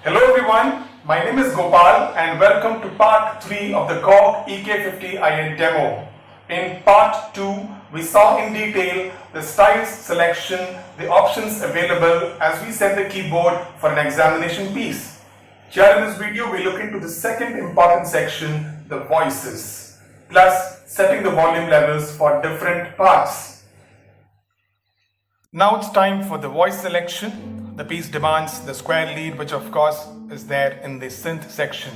Hello everyone, my name is Gopal and welcome to part 3 of the Korg EK50IN demo. In part 2, we saw in detail the styles selection, the options available as we set the keyboard for an examination piece. Here in this video, we look into the second important section, the voices, plus setting the volume levels for different parts. Now it's time for the voice selection. The piece demands the square lead, which of course is there in the synth section.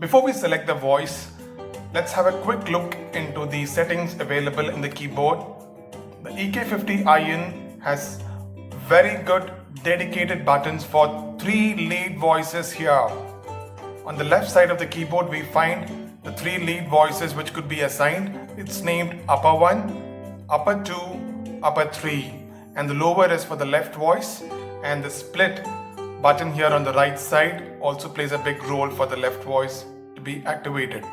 Before we select the voice, let's have a quick look into the settings available in the keyboard. The EK50IN has very good dedicated buttons for 3 lead voices here. On the left side of the keyboard, we find the 3 lead voices which could be assigned. It's named upper 1, upper 2, upper 3, and the lower is for the left voice. And the split button here on the right side also plays a big role for the left voice to be activated.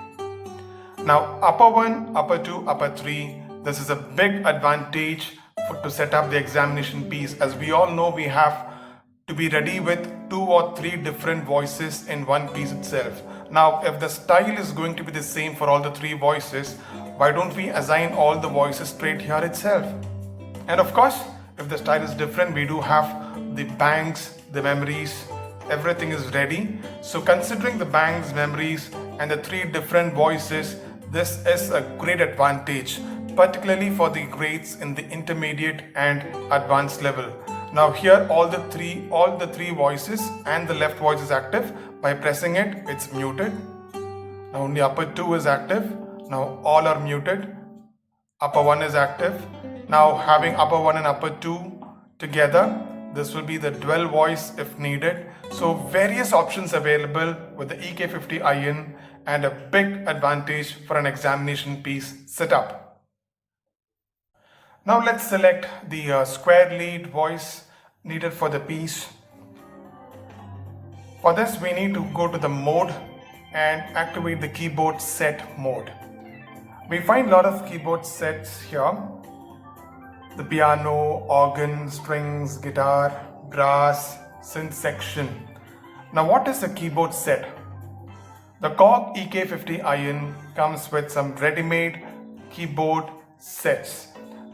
Now upper 1, upper 2, upper 3, this is a big advantage to set up the examination piece. As we all know, we have to be ready with 2 or 3 different voices in one piece itself. Now if the style is going to be the same for all the 3 voices, why don't we assign all the voices straight here itself? And of course, if the style is different, we do have the bangs, the memories, everything is ready. So considering the bangs, memories and the 3 different voices, this is a great advantage, particularly for the grades in the intermediate and advanced level. Now here all the three voices and the left voice is active. By pressing it, it's muted. Now only upper 2 is active. Now all are muted. Upper 1 is active. Now having upper 1 and upper 2 together, this will be the dual voice if needed. So various options available with the EK50IN and a big advantage for an examination piece setup. Now let's select the square lead voice needed for the piece. For this we need to go to the mode and activate the keyboard set mode. We find a lot of keyboard sets here. The piano, organ, strings, guitar, brass, synth section. Now what is a keyboard set? The Korg EK50IN comes with some ready-made keyboard sets.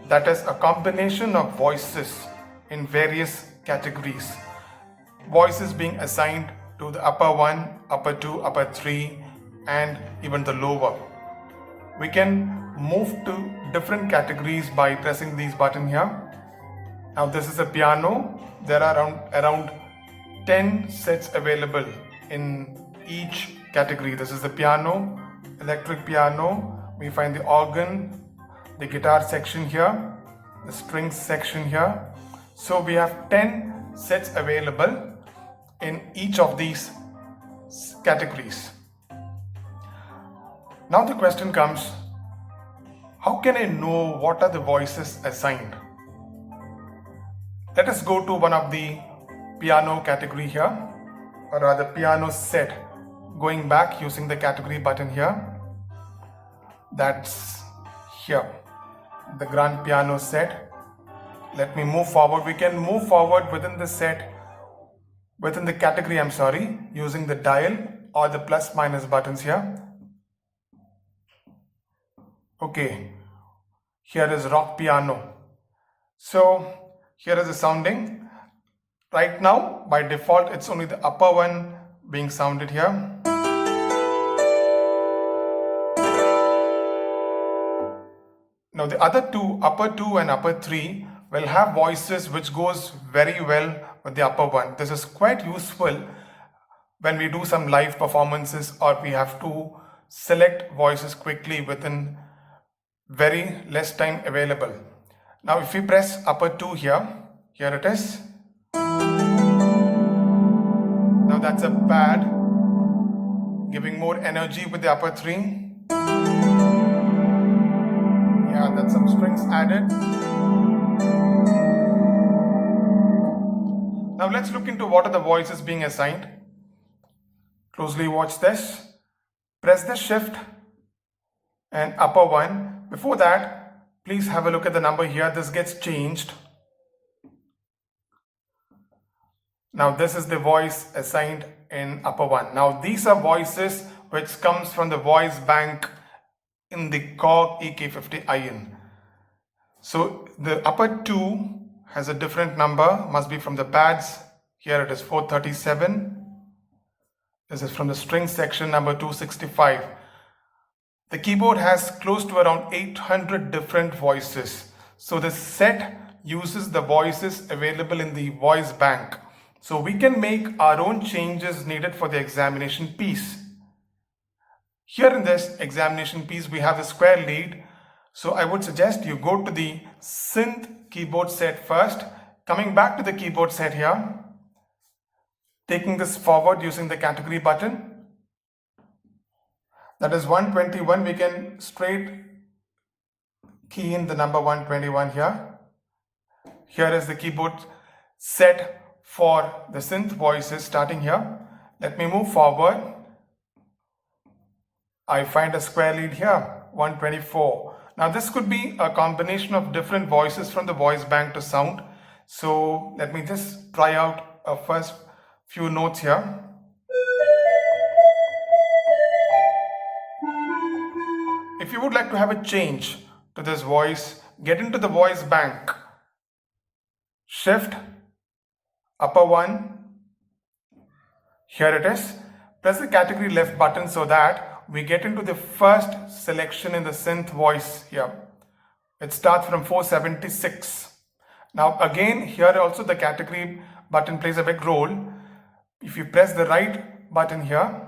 That is a combination of voices in various categories. Voices being assigned to the upper 1, upper 2, upper 3 and even the lower. We can move to different categories by pressing these buttons here. Now this is a piano. There are around 10 sets available in each category. This is the piano, electric piano. We find the organ, the guitar section here, the strings section here. So we have 10 sets available in each of these categories. Now the question comes, how can I know what are the voices assigned? Let us go to one of the piano category here, or rather piano set. Going back using the category button here. That's here, the grand piano set. Let me move forward. We can move forward within the set, within the category, using the dial or the plus minus buttons here. Okay, here is rock piano. So here is the sounding. Right now, by default, it's only the upper 1 being sounded here. Now the other 2, upper 2 and upper 3, will have voices which goes very well with the upper 1. This is quite useful when we do some live performances or we have to select voices quickly within very less time available. Now if we press upper 2 here it is. Now that's a pad giving more energy with the upper 3. Yeah, that's some strings added. Now let's look into what are the voices being assigned. Closely watch this. Press the shift and upper 1. Before that, please have a look at the number here. This gets changed. Now this is the voice assigned in upper 1. Now these are voices which comes from the voice bank in the Korg EK50IN. So the upper 2 has a different number, must be from the pads. Here it is 437. This is from the string section, number 265. The keyboard has close to around 800 different voices. So the set uses the voices available in the voice bank. So we can make our own changes needed for the examination piece. Here in this examination piece, we have the square lead. So I would suggest you go to the synth keyboard set first. Coming back to the keyboard set here, taking this forward using the category button. That is 121. We can straight key in the number 121 here. Here is the keyboard set for the synth voices starting here. Let me move forward. I find a square lead here, 124. Now this could be a combination of different voices from the voice bank to sound. So let me just try out a first few notes here. If you would like to have a change to this voice, get into the voice bank. Shift, upper 1. Here it is. Press the category left button so that we get into the first selection in the synth voice here. It starts from 476. Now again, here also the category button plays a big role. If you press the right button here,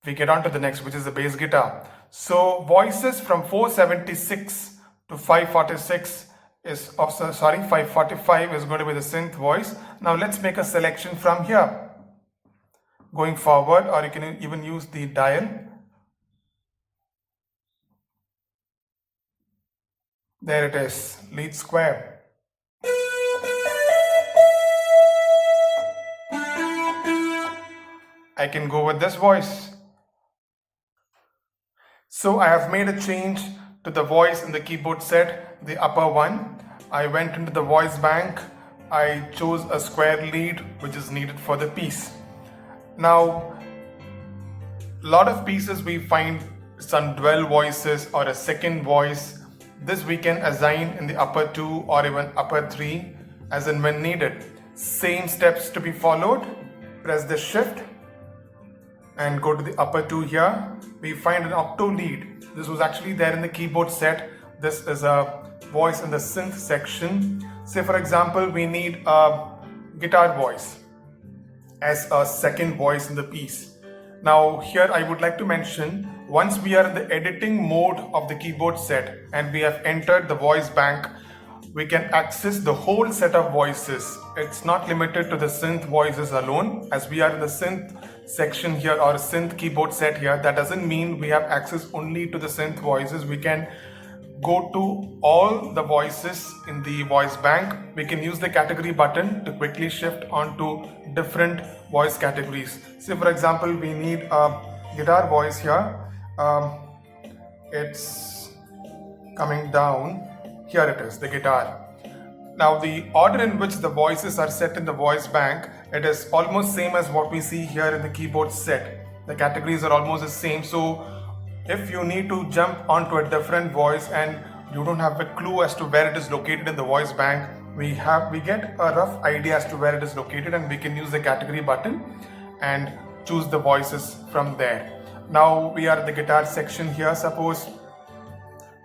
we get on to the next, which is the bass guitar. So voices from 476 to 546 is also, 545 is going to be the synth voice. Now let's make a selection from here. Going forward, or you can even use the dial. There it is, lead square. I can go with this voice. So I have made a change to the voice in the keyboard set, the upper 1. I went into the voice bank. I chose a square lead which is needed for the piece. Now, a lot of pieces we find some dual voices or a second voice. This we can assign in the upper 2 or even upper 3 as and when needed. Same steps to be followed. Press the shift and go to the upper 2 here. We find an octo lead. This was actually there in the keyboard set. This is a voice in the synth section. Say for example, we need a guitar voice as a second voice in the piece. Now here I would like to mention, once we are in the editing mode of the keyboard set and we have entered the voice bank, we can access the whole set of voices. It's not limited to the synth voices alone. As we are in the synth section here or synth keyboard set here, that doesn't mean we have access only to the synth voices. We can go to all the voices in the voice bank. We can use the category button to quickly shift onto different voice categories. Say for example, we need a guitar voice here. It's coming down. Here it is, the guitar. Now the order in which the voices are set in the voice bank, it is almost same as what we see here in the keyboard set. The categories are almost the same. So if you need to jump onto a different voice and you don't have a clue as to where it is located in the voice bank, we get a rough idea as to where it is located, and we can use the category button and choose the voices from there. Now we are at the guitar section here. Suppose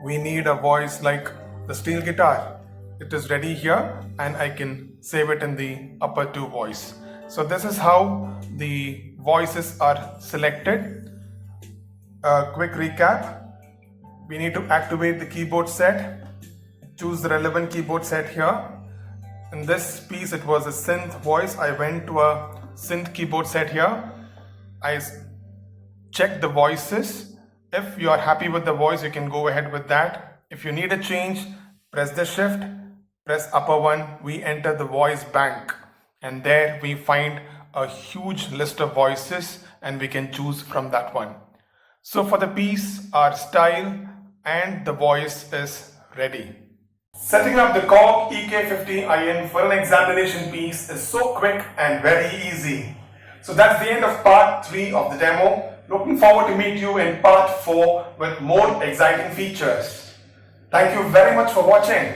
we need a voice like the steel guitar. It is ready here and I can save it in the upper 2 voice. So this is how the voices are selected. A quick recap. We need to activate the keyboard set. Choose the relevant keyboard set here. In this piece it was a synth voice. I went to a synth keyboard set here. I check the voices. If you are happy with the voice, you can go ahead with that. If you need a change, press the shift, press upper 1, we enter the voice bank, and there we find a huge list of voices and we can choose from that one. So for the piece, our style and the voice is ready. Setting up the Korg EK50IN for an examination piece is so quick and very easy. So that's the end of part 3 of the demo. Looking forward to meet you in part 4 with more exciting features. Thank you very much for watching.